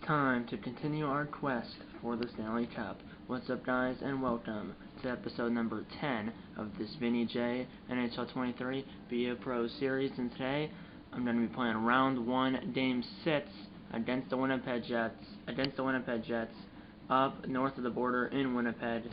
time to continue our quest for the Stanley Cup. What's up, guys, and welcome to episode number 10 of this Vinny J NHL 23 BO Pro Series. And today, I'm going to be playing round 1, game 6 against the Winnipeg Jets, up north of the border in Winnipeg.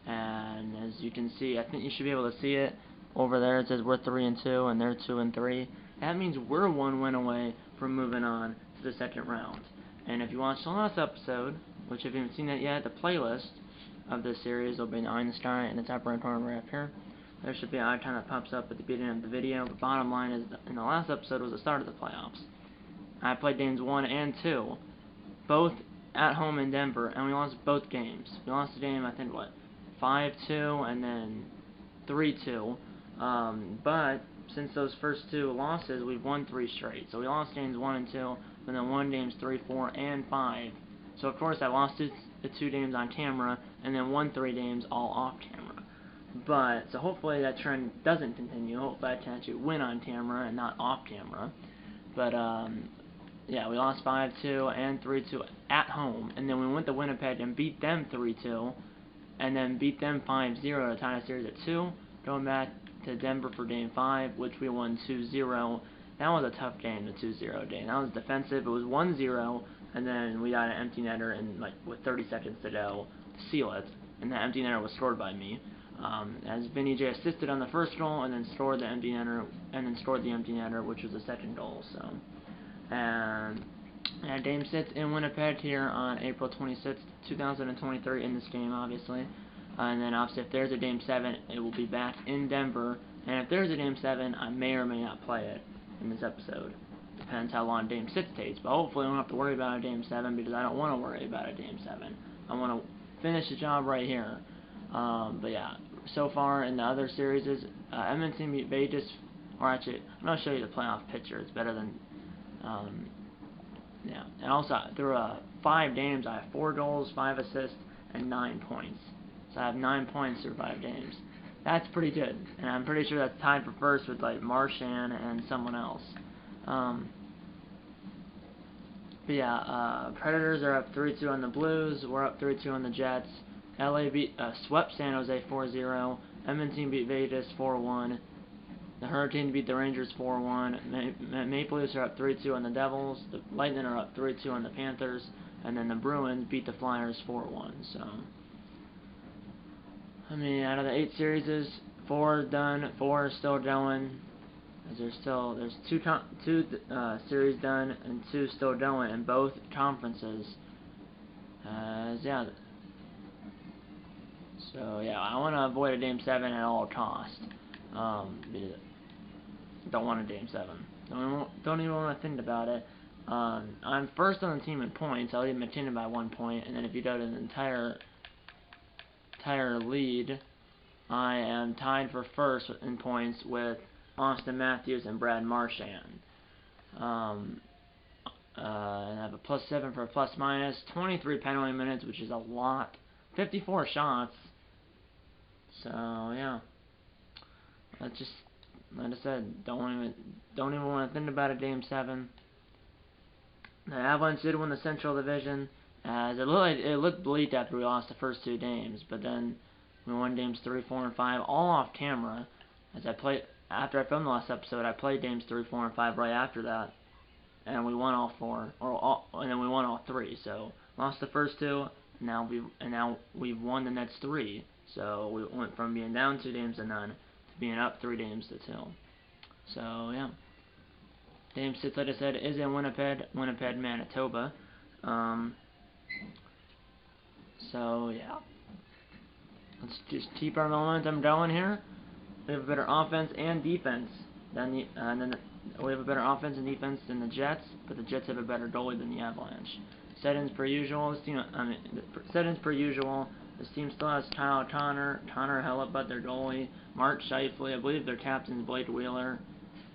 And as you can see, I think you should be able to see it over there. It says we're 3-2 and they're 2-3. That means we're 1 win away from moving on to the second round. And if you watched the last episode, which if you haven't seen that yet, the playlist of this series will be in the sky in the top right corner right up here. There should be an icon that pops up at the beginning of the video. But bottom line is, in the last episode was the start of the playoffs. I played games 1 and 2, both at home in Denver, and we lost both games. We lost the game, I think, 5-2 and then 3-2. But since those first 2 losses, we've won 3 straight. So we lost games 1 and 2, and then won games 3, 4, and 5. So of course I lost the 2 games on camera, and then won 3 games all off camera. But so hopefully that trend doesn't continue. Hopefully I can actually win on camera and not off camera. But yeah, we lost 5-2 and 3-2 at home, and then we went to Winnipeg and beat them 3-2, and then beat them 5-0 to tie the series at 2. Going back to Denver for Game 5, which we won 2-0. That was a tough game, the 2-0 game. That was defensive. It was 1-0, and then we got an empty netter in, with 30 seconds to go to seal it, and that empty netter was scored by me. As Vinny J assisted on the first goal, and then scored the empty netter, which was the second goal. So, and Game 6 in Winnipeg here on April 26th, 2023. In this game, obviously. And then obviously if there's a Game 7, it will be back in Denver. And if there's a Game 7, I may or may not play it in this episode. Depends how long Game 6 takes. But hopefully I don't have to worry about a Game 7, because I don't want to worry about a Game 7. I want to finish the job right here. But yeah, so far in the other series, Edmonton beat Vegas. Or actually, I'm going to show you the playoff picture. It's better than... yeah. And also, through 5 games, I have 4 goals, 5 assists, and 9 points. So I have 9 points through 5 games. That's pretty good, and I'm pretty sure that's tied for first with Marchand and someone else. But yeah, Predators are up 3-2 on the Blues. We're up 3-2 on the Jets. LA swept San Jose 4-0. Edmonton beat Vegas 4-1. The Hurricanes beat the Rangers 4-1. Maple Leafs are up 3-2 on the Devils. The Lightning are up 3-2 on the Panthers, and then the Bruins beat the Flyers 4-1. So. I mean, out of the 8 series, 4 done, 4 are still going. There's 2 series done and 2 still going in both conferences. Yeah. So yeah, I want to avoid a Game 7 at all costs. Don't want a Game 7. Don't even want to think about it. I'm first on the team in points. I'll lead McKinnon by 1 point, and then if you go to the entire lead, I am tied for first in points with Austin Matthews and Brad Marchand. And I have a +7 for a +/-, 23 penalty minutes, which is a lot, 54 shots. So yeah, that's just, like I said, don't even want to think about a Game 7. The Avalanche did win the Central Division. As it looked bleak after we lost the first 2 games, but then we won games 3, 4, and 5 all off camera. After I filmed the last episode, I played games 3, 4, and 5 right after that, and we won all 4, and then we won all 3. So lost the first 2, and now we've won the next 3. So we went from being down 2 games to none to being up 3 games to 2. So yeah, Game 6, like I said, is in Winnipeg, Manitoba. So yeah, let's just keep our momentum going here. We have a better offense and defense than we have a better offense and defense than the Jets, but the Jets have a better goalie than the Avalanche. Settings per usual. This team still has Kyle Connor Hellebuyck, their goalie, Mark Scheifele. I believe their captain's Blake Wheeler.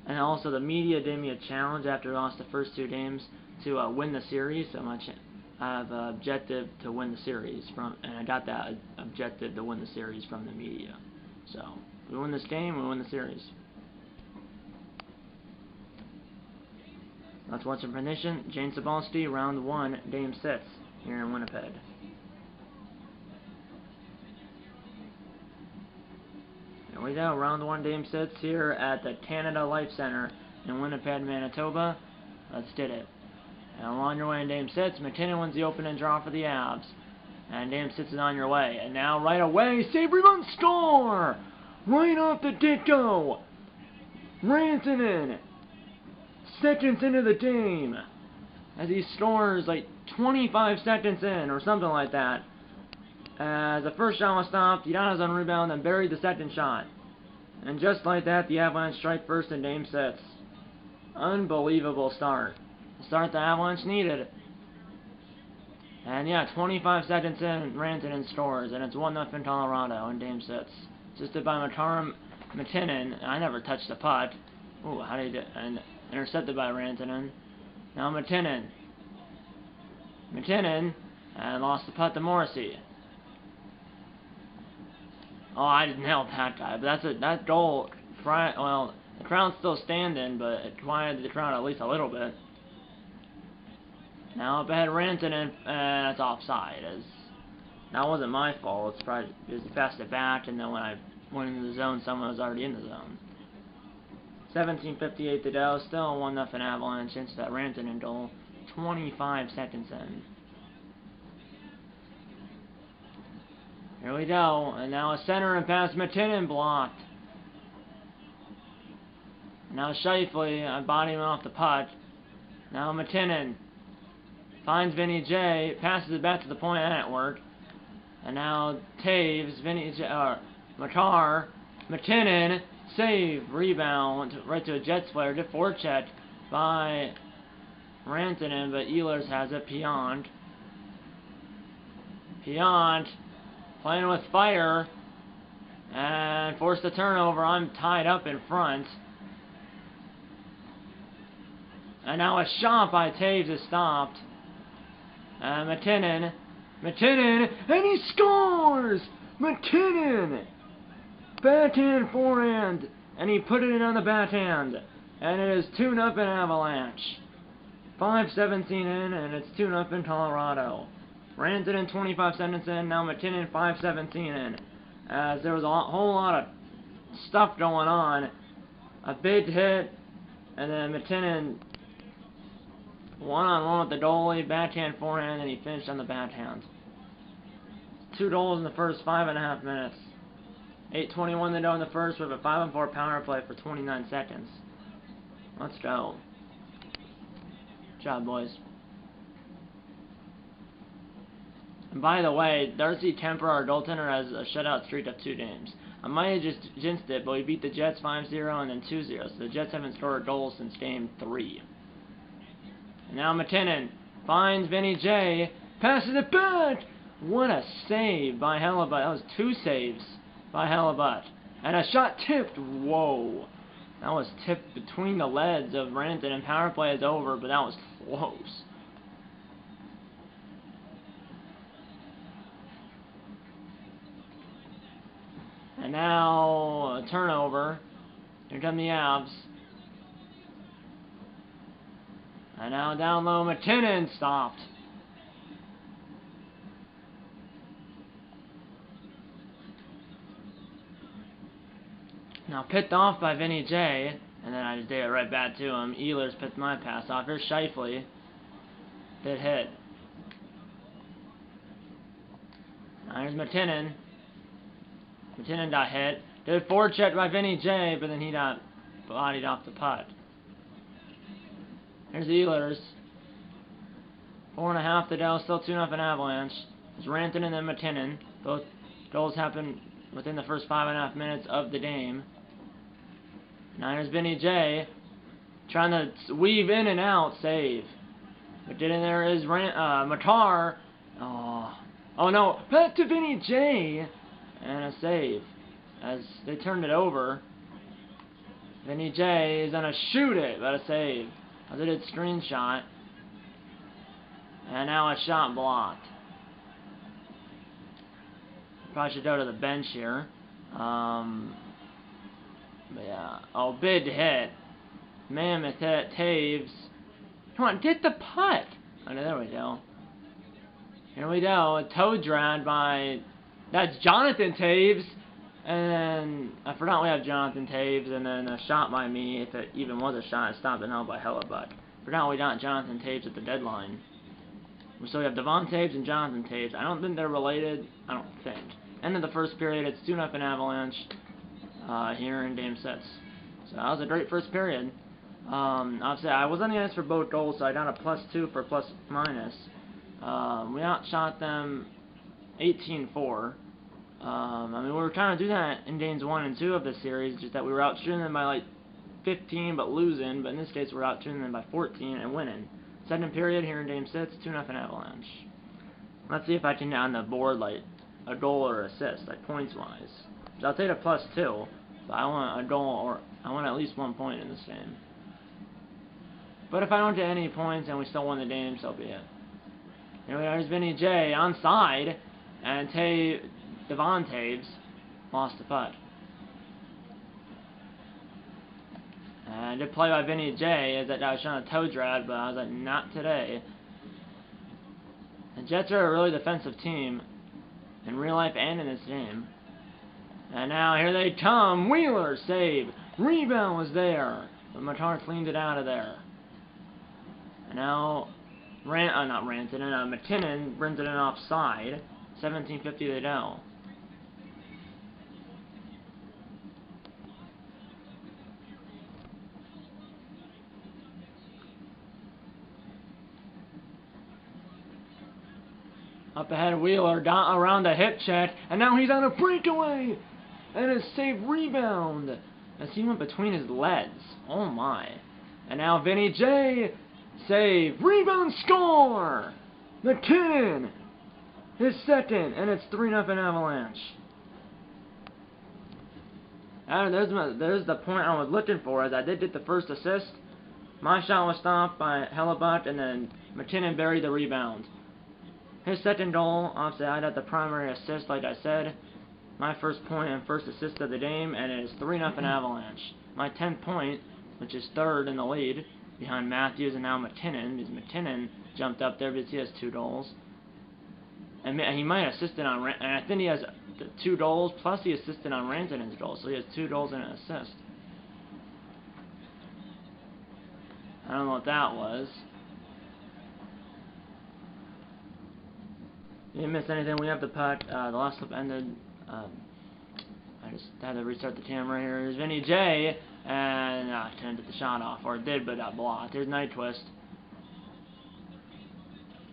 And also the media gave me a challenge after we lost the first 2 games to win the series. So I have an objective to win the series and I got that objective to win the series from the media. So if we win this game, we win the series. Let's watch some prediction. Jane Sabalski, round 1, Dame sits here in Winnipeg. Here we go, round 1 Dame sits here at the Canada Life Center in Winnipeg, Manitoba. Let's did it. Now on your way in Dame sits. McKinnon wins the opening draw for the Avs. And Dame sits is on your way. And now right away, save rebound, score! Right off the get-go! Rantanen! Seconds into the game. As he scores like 25 seconds in or something like that. As the first shot was stopped, Giannis on rebound and buried the second shot. And just like that, the Avalanche strike first and Dame sits. Unbelievable start. The start the Avalanche needed. And yeah, 25 seconds in, Rantanen scores, and it's 1-0 Colorado, and Dame sits. Assisted by Makar McKinnon. I never touched the puck. Ooh, how did he do? And intercepted by Rantanen. Now McKinnon. And lost the puck to Morrissey. Oh, I nailed that guy, but that goal. Well, the crowd's still standing, but it quieted the crowd at least a little bit. Now up ahead Rantanen, and that's offside. That wasn't my fault. It's probably just passed it back, and then when I went into the zone, someone was already in the zone. 17:58 to go. Still 1-0 Avalanche into that Rantanen goal. 25 seconds in. Here we go, and now a center and pass McKinnon blocked. Now Scheifele, I body him off the puck. Now McKinnon finds Vinny J, passes it back to the point network. And now Taves, Makar, McKinnon, save, rebound, right to a Jets player, good forecheck by Rantanen, but Ehlers has it, Piant, playing with fire, and forced a turnover. I'm tied up in front. And now a shot by Taves is stopped. McKinnon, and he scores! McKinnon! Backhand forehand, and he put it in on the backhand. And it is 2-0 Avalanche. 5:17 in, and it's 2-0 Colorado. Rantanen 25 seconds in, now McKinnon 5:17 in. As there was a whole lot of stuff going on. A big hit, and then McKinnon one-on-one with the goalie, backhand forehand, and he finished on the backhand. 2 goals in the first 5.5 minutes. 8:21 to go in the first with a 5-on-4 power play for 29 seconds. Let's go. Good job, boys. And by the way, Darcy Kemper, our goaltender, has a shutout streak of 2 games. I might have just jinxed it, but we beat the Jets 5-0 and then 2-0, so the Jets haven't scored a goal since game 3. And now McKinnon finds Vinny J, passes it back! What a save by Hellebuyck. That was 2 saves by Hellebuyck. And a shot tipped. Whoa. That was tipped between the legs of Rantanen. Power play is over, but that was close. And now a turnover. Here come the Avs. And now down low, McKinnon stopped. Now picked off by Vinny J, and then I just did it right back to him. Ehlers picked my pass off. Here's Scheifele. Did hit. Now here's McKinnon. McKinnon got hit. Did forecheck by Vinny J, but then he got bodied off the puck. Here's Ehlers. 4.5 to go. Still 2-0 Avalanche. It's Rantanen and McKinnon. Both goals happened within the first 5.5 minutes of the game. Now here's Vinny J. Trying to weave in and out. Save. But getting there is Makar. Oh no. Back to Vinny J. And a save. As they turned it over. Vinny J is going to shoot it, but a save. As I did screenshot. And now a shot blocked. Probably should go to the bench here. But yeah. Oh, big hit. Mammoth hit. Taves. Come on, get the putt! Oh, no, there we go. Here we go. A toe drag by... That's Jonathan Toews. And I forgot we have Jonathan Toews. And then a shot by me, if it even was a shot, stopped and held by Hellebuyck. Forgot we got Jonathan Toews at the deadline. So we have Devon Toews and Jonathan Toews. I don't think they're related. I don't think. End of the first period. It's 2-0 Avalanche here in Game 6. So that was a great first period. Obviously, I was on the ice for both goals, so I got a +2 for plus-minus. We outshot them 18-4. I mean, we were trying to do that in games 1 and 2 of the series, just that we were out shooting them by like 15 but losing, but in this case we're out shooting them by 14 and winning. Second period here in Game 6, 2-0 Avalanche. Let's see if I can get on the board like a goal or assist, like points-wise. So I'll take a +2, but I want a goal or I want at least 1 point in this game. But if I don't get any points and we still win the game, so be it. Here we are, there's Vinny J onside, and Devon Toews lost the putt. And good play by Vinny J, as that I was trying to toe drag, but I was like, not today. The Jets are a really defensive team, in real life and in this game. And now here they come, Wheeler save, rebound was there, but Matar cleaned it out of there. And now, McKinnon brings it in offside. 17:50 to go. Up ahead, Wheeler got around the hip check, and now he's on a breakaway! And a safe rebound! As he went between his legs. Oh my. And now Vinny J. Save, rebound, score! McKinnon! His second, and it's 3-0 Avalanche. There's the point I was looking for, as I did get the first assist. My shot was stopped by Hellebuyck, and then McKinnon buried the rebound. His second goal, obviously I got the primary assist, like I said. My first point and first assist of the game, and it is 3-0 Avalanche. My 10th point, which is third in the lead, behind Matthews and now McKinnon, because McKinnon jumped up there because he has 2 goals. And he might have assisted on, and I think he has 2 goals, plus he assisted on Rantanen's goal, so he has 2 goals and an assist. I don't know what that was. Didn't miss anything. We have the puck. The last slip ended. I just had to restart the camera here. There's Vinny J. And I couldn't get the shot off. Or it did, but got blocked. There's Night Twist.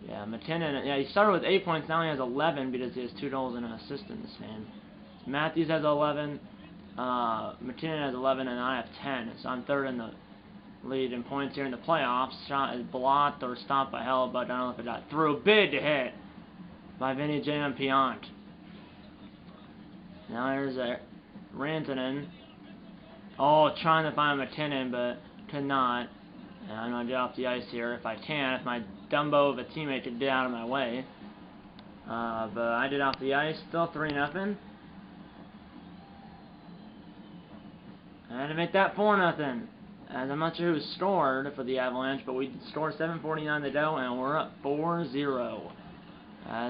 Yeah, McKinnon. Yeah, he started with 8 points. Now he has 11 because he has 2 goals and an assist in this game. Matthews has 11. McKinnon has 11. And I have 10. So I'm third in the lead in points here in the playoffs. Shot is blocked or stopped by Hellebuyck. I don't know if it got through. Big hit by Vinny J. and Piant. Now there's a Rantanen. Oh, trying to find McKinnon, but could not. And I'm going to get off the ice here if I can, if my Dumbo of a teammate could get out of my way. But I did off the ice, still 3-0. And to make that 4-0. As I'm not sure who scored for the Avalanche, but we scored 7:49 to go, and we're up 4-0.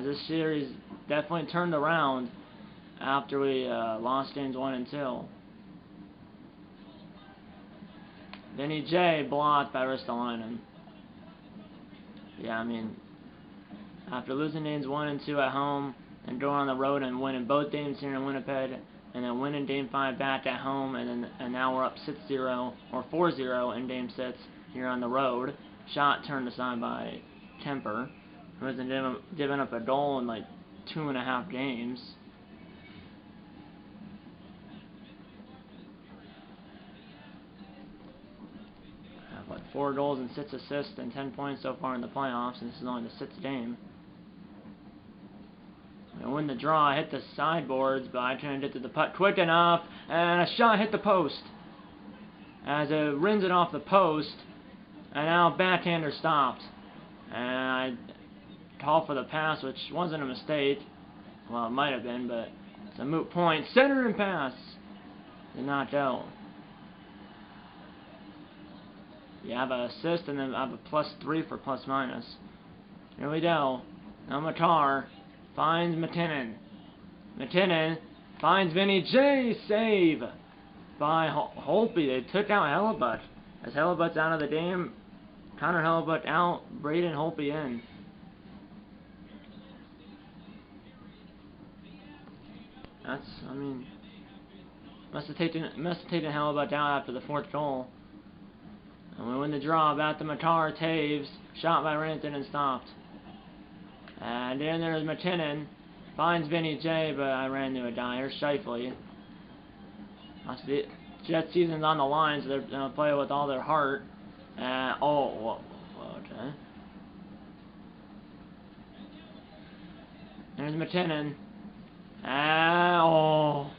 This series definitely turned around after we lost games 1 and 2. Vinny J. blocked by Ristolainen. Yeah, I mean, after losing games 1 and 2 at home, and going on the road and winning both games here in Winnipeg, and then winning Game 5 back at home, and now we're up 6-0, or 4-0 in Game 6 here on the road. Shot turned aside by Kemper, who hasn't given up a goal in like 2.5 games. I have like 4 goals and 6 assists and 10 points so far in the playoffs, and this is only the 6th game. I win the draw, I hit the sideboards, but I couldn't get to the puck quick enough, and a shot hit the post. As it rins it off the post, and now backhander stopped. And I call for the pass, which wasn't a mistake. Well, it might have been, but it's a moot point. Center and pass. Did not go. You have an assist, and then I have a +3 for plus minus. Here we go. Now Matar finds McKinnon. McKinnon finds Vinny J. Save by Holtby. They took out Hellebuyck. As Hellebuck's out of the game, Connor Hellebuyck out, Braden Holtby in. I mean, must have taken Hellebuyck out after the 4th goal. And we win the draw. Back to Matar. Taves. Shot by Ranton and stopped. And then there's McKinnon. Finds Vinny J, but I ran into a Dyer. Shifley. The Jets season's on the line, so they're going to play with all their heart. Okay. There's McKinnon. Man,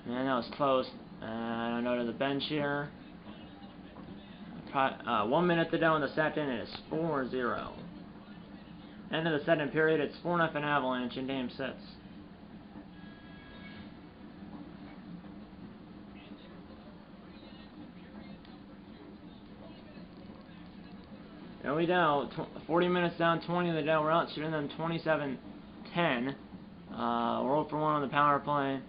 that was close. I go to the bench here. 1 minute to go in the second, and it's 4-0. End of the second period, it's 4-0 Avalanche in Game 6. There we go. 40 minutes down, 20 to go. We're out shooting them 27-10. We're 0 for 1 on the power play.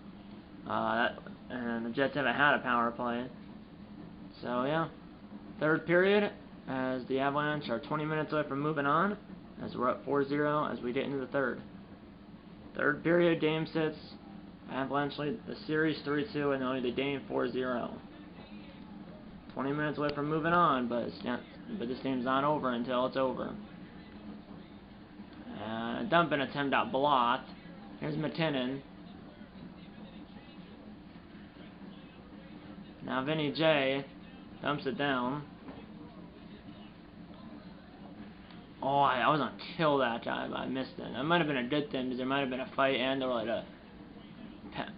And the Jets haven't had a power play. So, yeah. Third period, as the Avalanche are 20 minutes away from moving on, as we're up 4-0 as we get into the third. Third period, Game 6. Avalanche lead the series 3-2 and only the game 4-0. 20 minutes away from moving on, but this game's not over until it's over. Dumping attempt got blocked. Here's McKinnon. Now Vinny J dumps it down. I was gonna kill that guy, but I missed it. That might have been a good thing, because there might have been a fight and or like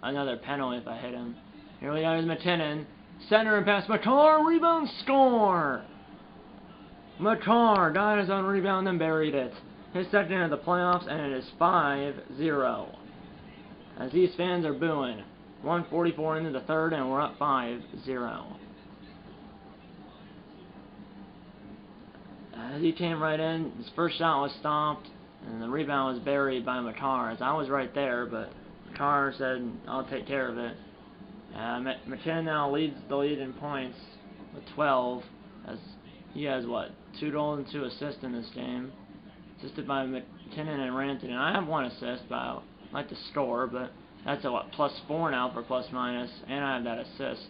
another penalty if I hit him. Here we go, here's McKinnon. Center and pass, Matar, rebound, score! Matar got his own rebound and buried it. His second of the playoffs, and it is 5-0. As these fans are booing. 1:44 into the third, and we're up 5-0. As he came right in, his first shot was stopped, and the rebound was buried by Matar. As I was right there, but Matar said, I'll take care of it. McKinnon now leads the lead in points with 12, as he has, 2 goals and 2 assists in this game. Assisted by McKinnon and Ranton, and I have 1 assist, but I like to score, but that's a +4 now for plus minus, and I have that assist.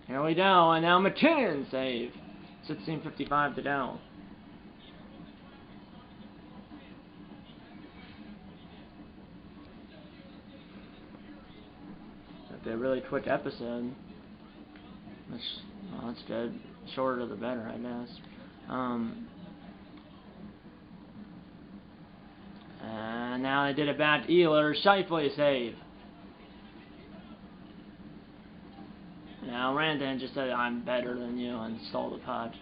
Here we go, and now McKinnon save. 16:55 to go. That'd be a really quick episode. Well, that's good. Shorter the better, I guess. And now they did it back to Ehlers. Shifley save. Now Ranton just said, I'm better than you, and stole the puck.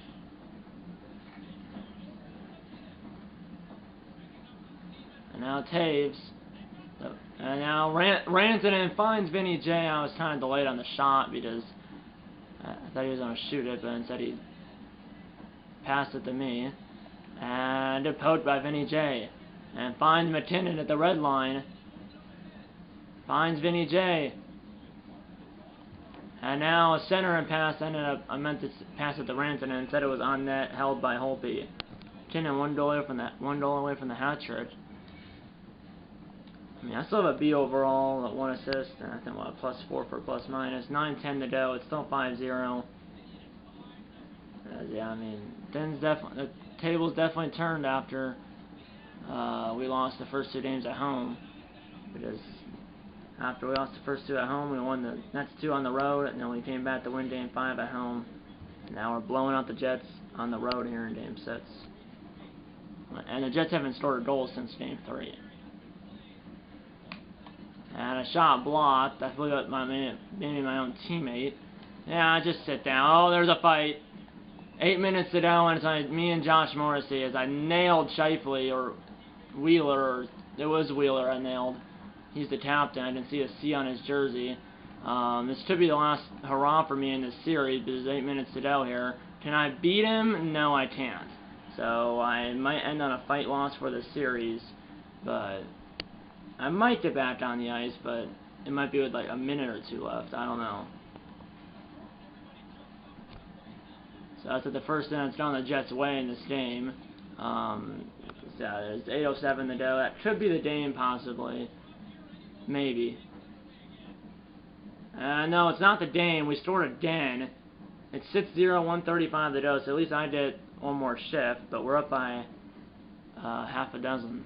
And now Taves. And now Ranton finds Vinny J. I was kind of delayed on the shot because I thought he was going to shoot it, but instead he passed it to me. And a poke by Vinny J. And finds McKinnon at the red line. Finds Vinny J. And now a center and pass ended up, I meant to pass it to Ranton, and instead it was on net, held by Holtby. McKinnon 1 goal away from the hat trick. I mean, I still have a B overall, 1 assist, and I think +4 for plus minus. 9:10 to go. It's still 5-0. Yeah, I mean, the table's definitely turned after we lost the first 2 games at home, because after we lost the first 2 at home, we won the next 2 on the road, and then we came back to win Game 5 at home. Now we're blowing out the Jets on the road here in Game 6. And the Jets haven't scored a goal since Game 3. And a shot blocked. I flew up maybe my own teammate. Yeah, just sit down. Oh, there's a fight. 8 minutes to go, and it's me and Josh Morrissey as I nailed Shifley, or Wheeler, or it was Wheeler I nailed. He's the captain. I didn't see a C on his jersey. This should be the last hurrah for me in this series, but there's 8 minutes to go here. Can I beat him? No, I can't. So I might end on a fight loss for the series, but I might get back on the ice, but it might be with like a minute or two left. I don't know. So that's at the first inning. It's gone the Jets' way in this game. There's 8:07 to go. That could be the Dame, possibly. Maybe. No, it's not the Dame. We scored again. It's 6-0, 1:35 to go, so at least I did one more shift, but we're up by half a dozen.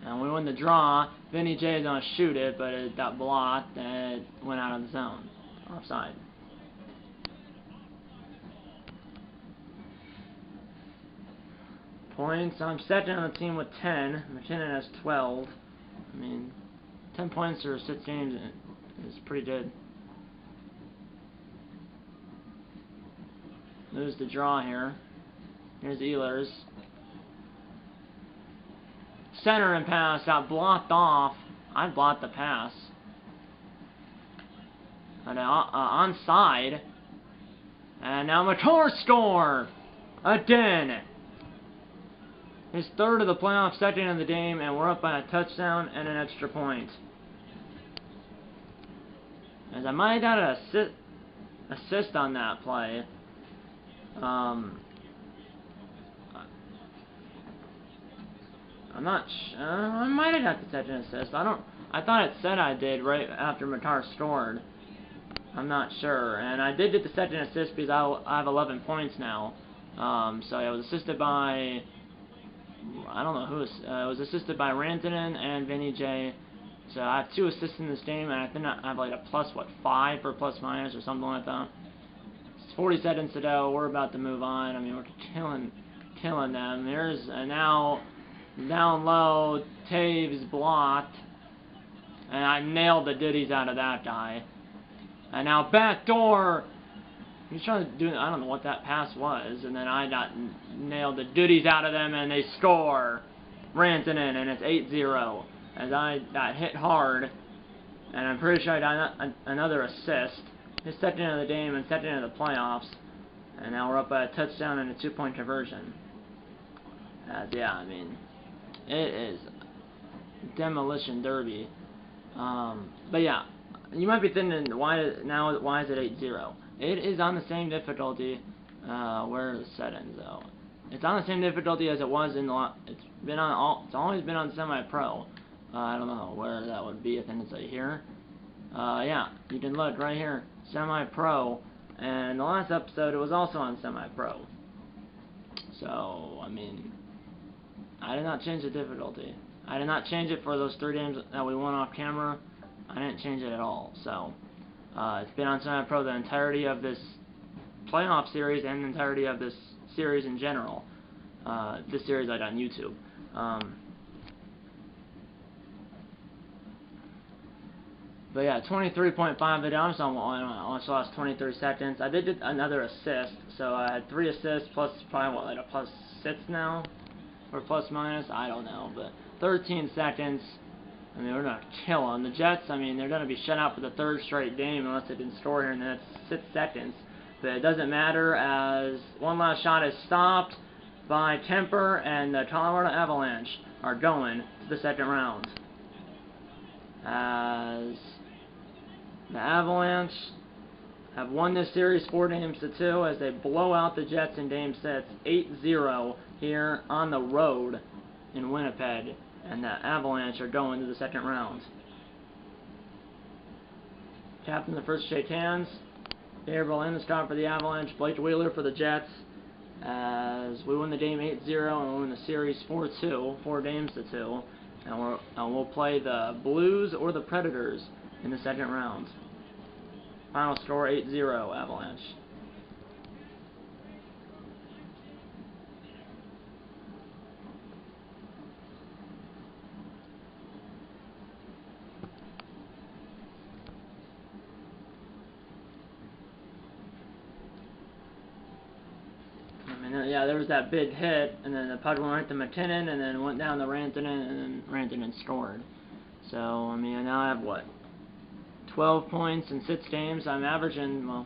And we win the draw. Vinny J is going to shoot it, but it got blocked, and it went out of the zone. Offside. Points. I'm second on the team with 10. McKinnon has 12. I mean, 10 points for 6 games is pretty good. Lose the draw here. Here's Ehlers. Center and pass got blocked off. I blocked the pass. And onside. And now Makar score again. His third of the playoffs, second of the game, and we're up by a touchdown and an extra point. As I might have got an assist on that play. I'm not I might have got the second assist. I thought it said I did right after Makar scored. I'm not sure. And I did get the second assist because I have 11 points now. So I was assisted by, I don't know who, it was assisted by Rantanen and Vinny J. So I have 2 assists in this game, and I think I have like a plus, 5 for plus minus or something like that. It's 40 seconds to go. We're about to move on. I mean, we're killing them. There's now down low, Taves blocked, and I nailed the ditties out of that guy. And now back door. He's trying to do, I don't know what that pass was, and then I got nailed the ditties out of them, and they score. Rantanen, and it's 8-0. As I got hit hard, and I'm pretty sure I got another assist. His second of the game and second of the playoffs. And now we're up by a touchdown and a 2-point conversion. Yeah, I mean, it is demolition derby. But yeah, you might be thinking, why is it 8-0? It is on the same difficulty. Where are the settings though? It's on the same difficulty as it was in the. It's always been on semi-pro. I don't know where that would be. I think it's right here. Yeah, you can look right here, semi-pro. And the last episode, it was also on semi-pro. So, I mean, I did not change the difficulty. I did not change it for those 3 games that we won off camera. I didn't change it at all. So, it's been on semi-pro the entirety of this playoff series and the entirety of this series in general. This series I got on YouTube. But yeah, 23.5 videos, so I only lost 23 seconds. I did get another assist, so I had 3 assists plus probably what, like a plus 6 now? Or plus minus? I don't know, but 13 seconds. I mean, we're going to kill them. The Jets, I mean, they're going to be shut out for the 3rd straight game unless they can score here in the next 6 seconds. But it doesn't matter as one last shot is stopped by Kemper, and the Colorado Avalanche are going to the 2nd round. As the Avalanche have won this series 4-2 as they blow out the Jets in Game 6, 8-0 here on the road in Winnipeg, and the Avalanche are going to the 2nd round. Captain the first shake hands. Gabriel Landeskog for the Avalanche, Blake Wheeler for the Jets, as we win the game 8-0 and we win the series 4-2, 4-2, and we'll play the Blues or the Predators in the 2nd round. Final score 8-0 Avalanche. yeah, there was that big hit, and then the puck went right to McKinnon, and then went down to Rantanen, and then Rantanen scored. So, I mean, now I have, what, 12 points in 6 games. I'm averaging, well,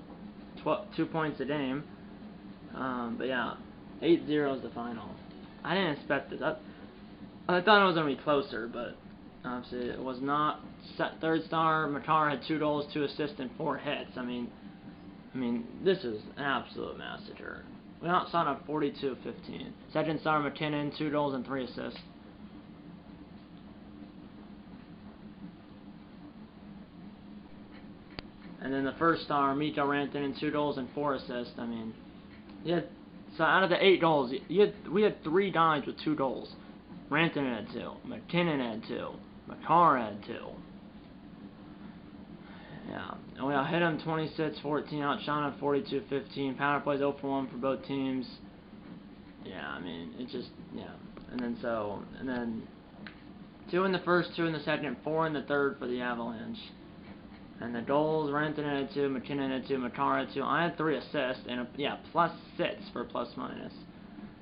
2 points a game. But yeah, 8-0 is the final. I didn't expect this. I thought it was going to be closer, but obviously it was not. Third star, Makar had 2 goals, 2 assists, and 4 hits. I mean, this is an absolute massacre. We outside on 42-15. Second star, McKinnon, 2 goals and 3 assists. And then the first star, Mikko Rantanen, 2 goals and 4 assists. I mean, so out of the 8 goals, we had 3 guys with 2 goals. Rantanen had 2, McKinnon had 2, Makar had 2. Yeah, and we hit him 26-14, outshot him 42-15. Power plays 0 for 1 for both teams. Yeah, I mean, it just, yeah. And then 2 in the first, 2 in the second, 4 in the third for the Avalanche. And the goals, Rantanen had 2, McKinnon had 2, Makar had 2. I had 3 assists, and +6 for plus-minus.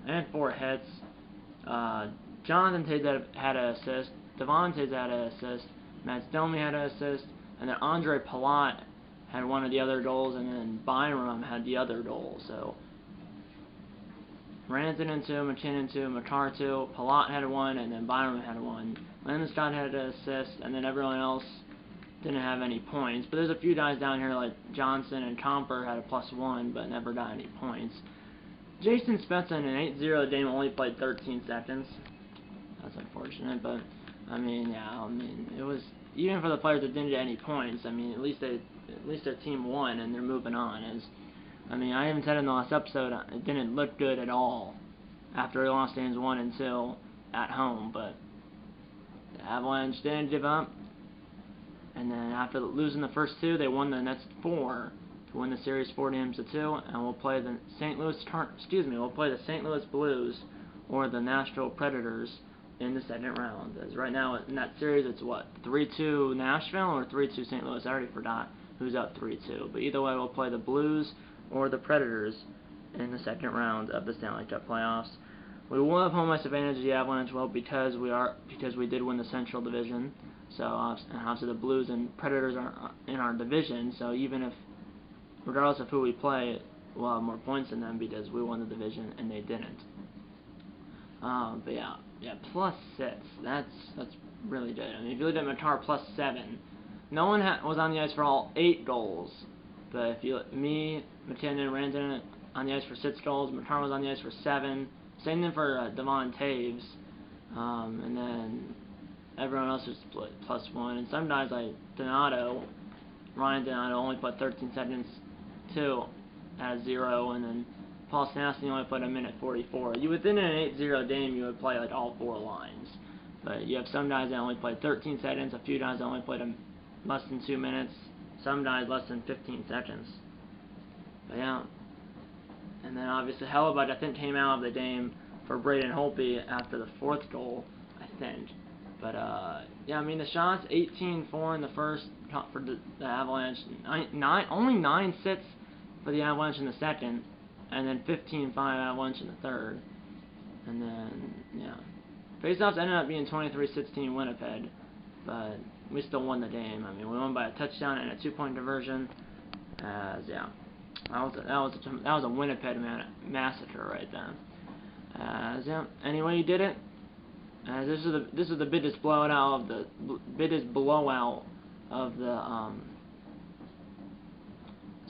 And 4 hits. Jonathan Toews had an assist. Devon Toews had an assist. Matt Domi had an assist. And then Andre Palat had one of the other goals, and then Byram had the other goal. So Rantanen 2, McKinnon 2, Makar 2, Palat had 1, and then Byram had 1. Landeskog had an assist, and then everyone else didn't have any points. But there's a few guys down here like Johnson and Comper had a +1, but never got any points. Jason Spezza in an 8-0 game only played 13 seconds. That's unfortunate, but I mean, yeah, it was, even for the players that didn't get any points, I mean, at least their team won and they're moving on. I even said in the last episode, it didn't look good at all after we lost games 1 and 2 at home, but the Avalanche didn't give up. And then after losing the first 2, they won the next 4 to win the series 4-2, and we'll play the St. Louis Blues or the Nashville Predators in the second round. As right now in that series, it's what, 3-2 Nashville or 3-2 St. Louis? I already forgot who's up 3-2. But either way, we'll play the Blues or the Predators in the second round of the Stanley Cup playoffs. We will have home ice advantage of the Avalanche, well, because we did win the Central Division. So obviously the Blues and Predators are in our division. So even if, regardless of who we play, we'll have more points than them because we won the division and they didn't. But yeah, +6. That's really good. I mean, if you look at Makar +7, no one was on the ice for all 8 goals. But if you look, me, McKinnon, Rantanen on the ice for 6 goals. Makar was on the ice for 7. Same thing for Devon Toews. And then everyone else was split +1. And some guys like Ryan Donato only played 13 seconds too at 0, and then Paul Stastny only played 1:44. Within an 8-0 game, you would play like all 4 lines. But you have some guys that only played 13 seconds, a few guys that only played less than 2 minutes, some guys less than 15 seconds. But yeah. And then obviously Hellebuyck, I think, came out of the game for Braden Holtby after the 4th goal, I think. But yeah, I mean, the shots, 18-4 in the first for the Avalanche, only 9-6 for the Avalanche in the second, and then 15-5 Avalanche in the third. And then, yeah. Faceoffs ended up being 23-16 Winnipeg, but we still won the game. I mean, we won by a touchdown and a 2-point conversion. Yeah, that was a Winnipeg massacre right there. Yeah. Anyway, you did it. This is the biggest blowout of the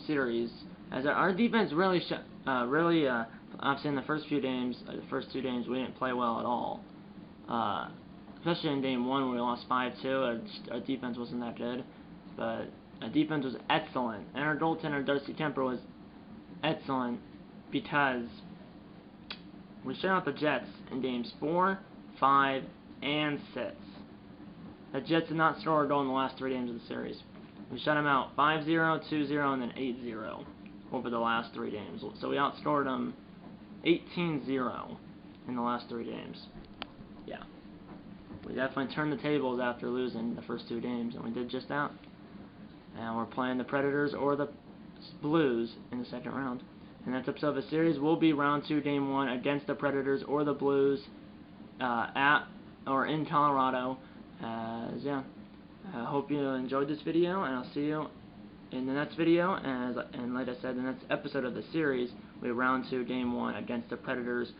series. As our defense really, obviously in the first 2 games, we didn't play well at all. Especially in game 1 where we lost 5-2, our defense wasn't that good. But our defense was excellent, and our goaltender Darcy Kuemper was excellent because we shut out the Jets in games 4, 5, and 6. The Jets did not score a goal in the last 3 games of the series. We shut them out 5-0, 2-0, and then 8-0 over the last 3 games. So we outscored them 18-0 in the last 3 games. Yeah. We definitely turned the tables after losing the first 2 games, and we did just that. And we're playing the Predators or the Blues in the second round. The next episode of the series will be round 2, game 1 against the Predators or the Blues at or in Colorado. Yeah, I hope you enjoyed this video, and I'll see you in the next video. And like I said, the next episode of the series will be round 2, game 1 against the Predators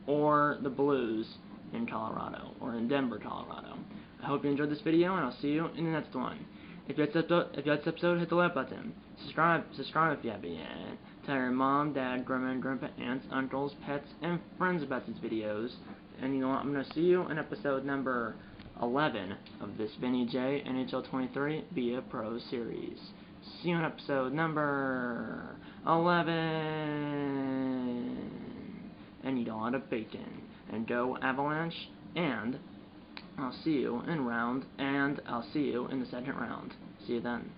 or the Blues in Colorado, or in Denver, Colorado. I hope you enjoyed this video, and I'll see you in the next one. If you liked this episode, hit the like button. Subscribe if you haven't yet. Tell your mom, dad, grandma, and grandpa, aunts, uncles, pets, and friends about these videos. And you know what? I'm going to see you in episode number 11 of this Vinny J NHL 23 Be A Pro series. See you in episode number 11. And eat a lot of bacon. And go Avalanche. And I'll see you in the second round. See you then.